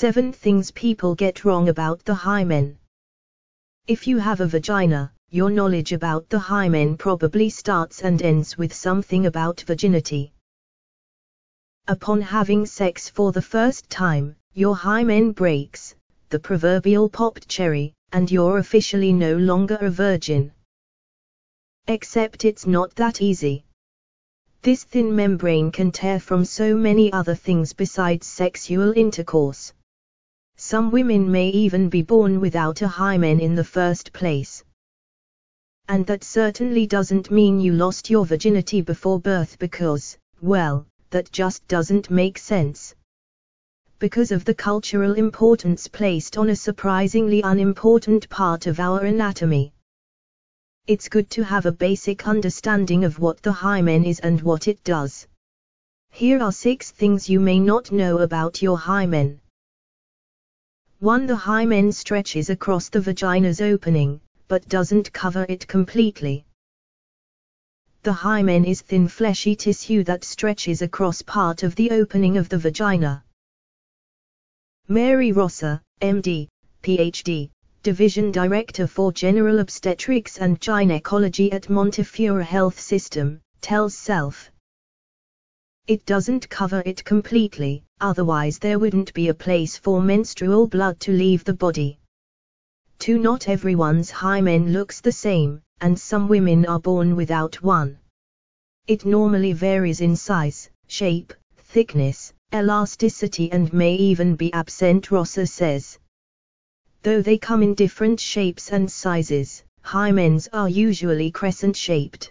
7 things people get wrong about the hymen. If you have a vagina, your knowledge about the hymen probably starts and ends with something about virginity. Upon having sex for the first time, your hymen breaks, the proverbial popped cherry, and you're officially no longer a virgin. Except it's not that easy. This thin membrane can tear from so many other things besides sexual intercourse. Some women may even be born without a hymen in the first place. And that certainly doesn't mean you lost your virginity before birth because, well, that just doesn't make sense. Because of the cultural importance placed on a surprisingly unimportant part of our anatomy. It's good to have a basic understanding of what the hymen is and what it does. Here are 6 things you may not know about your hymen. 1. The hymen stretches across the vagina's opening, but doesn't cover it completely. The hymen is thin fleshy tissue that stretches across part of the opening of the vagina. Mary Rosser, MD, PhD, Division Director for General Obstetrics and Gynecology at Montefiore Health System, tells Self. It doesn't cover it completely, otherwise there wouldn't be a place for menstrual blood to leave the body. 2. Not everyone's hymen looks the same, and some women are born without one. It normally varies in size, shape, thickness, elasticity and may even be absent, Rosser says. Though they come in different shapes and sizes, hymens are usually crescent-shaped.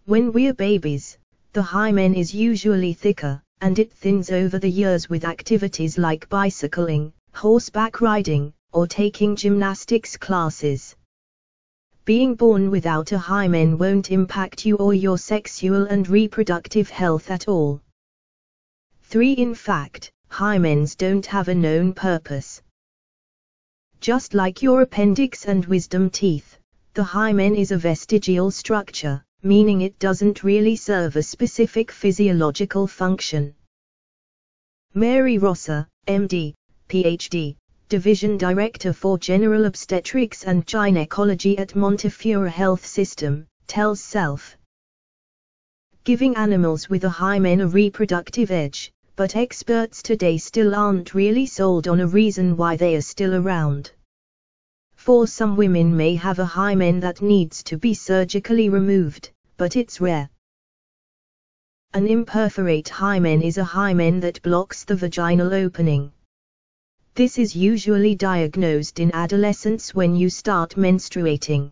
When we're babies, the hymen is usually thicker, and it thins over the years with activities like bicycling, horseback riding, or taking gymnastics classes. Being born without a hymen won't impact you or your sexual and reproductive health at all. 3. In fact, hymens don't have a known purpose. Just like your appendix and wisdom teeth, the hymen is a vestigial structure, meaning it doesn't really serve a specific physiological function. Mary Rosser, MD, PhD, Division Director for General Obstetrics and Gynecology at Montefiore Health System, tells Self. Giving animals with a hymen a reproductive edge, but experts today still aren't really sold on a reason why they are still around. For some women may have a hymen that needs to be surgically removed, but it's rare. An imperforate hymen is a hymen that blocks the vaginal opening. This is usually diagnosed in adolescence when you start menstruating.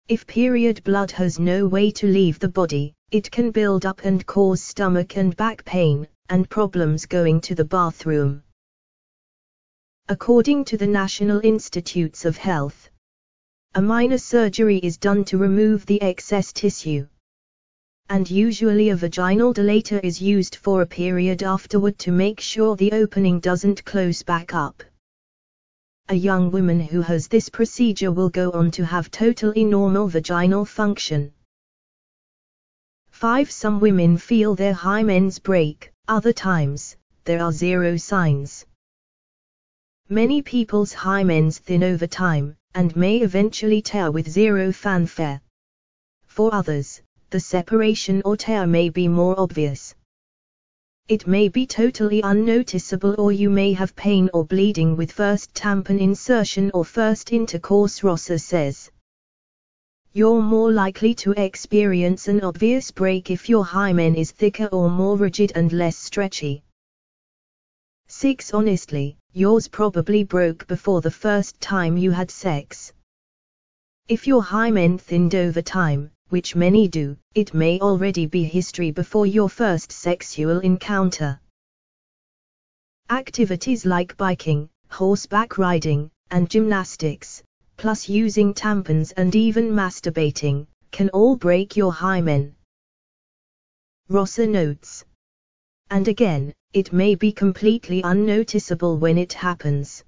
If period blood has no way to leave the body, it can build up and cause stomach and back pain, and problems going to the bathroom. According to the National Institutes of Health, a minor surgery is done to remove the excess tissue. And usually a vaginal dilator is used for a period afterward to make sure the opening doesn't close back up. A young woman who has this procedure will go on to have totally normal vaginal function. 5. Some women feel their hymens break, other times, there are 0 signs. Many people's hymens thin over time, and may eventually tear with 0 fanfare. For others, the separation or tear may be more obvious. It may be totally unnoticeable, or you may have pain or bleeding with first tampon insertion or first intercourse, Rosser says. You're more likely to experience an obvious break if your hymen is thicker or more rigid and less stretchy. 6. Honestly, yours probably broke before the first time you had sex. If your hymen thinned over time, which many do, it may already be history before your first sexual encounter. Activities like biking, horseback riding, and gymnastics, plus using tampons and even masturbating, can all break your hymen. Rosser notes. And again, it may be completely unnoticeable when it happens.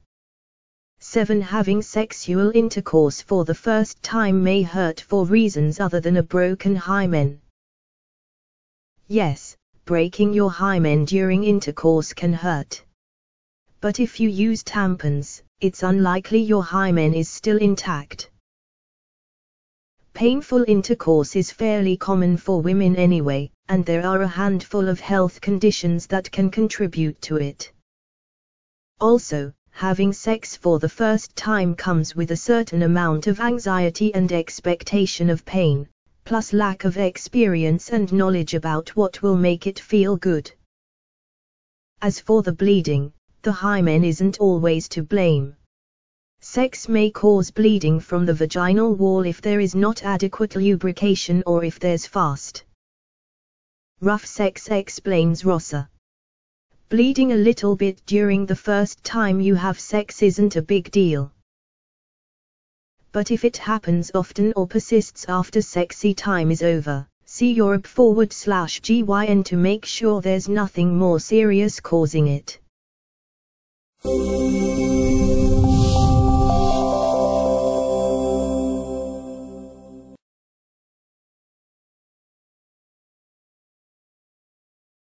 7. Having sexual intercourse for the first time may hurt for reasons other than a broken hymen. Yes, breaking your hymen during intercourse can hurt. But if you use tampons, it's unlikely your hymen is still intact. Painful intercourse is fairly common for women anyway, and there are a handful of health conditions that can contribute to it. Also, having sex for the first time comes with a certain amount of anxiety and expectation of pain, plus lack of experience and knowledge about what will make it feel good. As for the bleeding, the hymen isn't always to blame. Sex may cause bleeding from the vaginal wall if there is not adequate lubrication or if there's fast, rough sex, explains Rossa. Bleeding a little bit during the first time you have sex isn't a big deal. But if it happens often or persists after sexy time is over, see your OB/GYN to make sure there's nothing more serious causing it.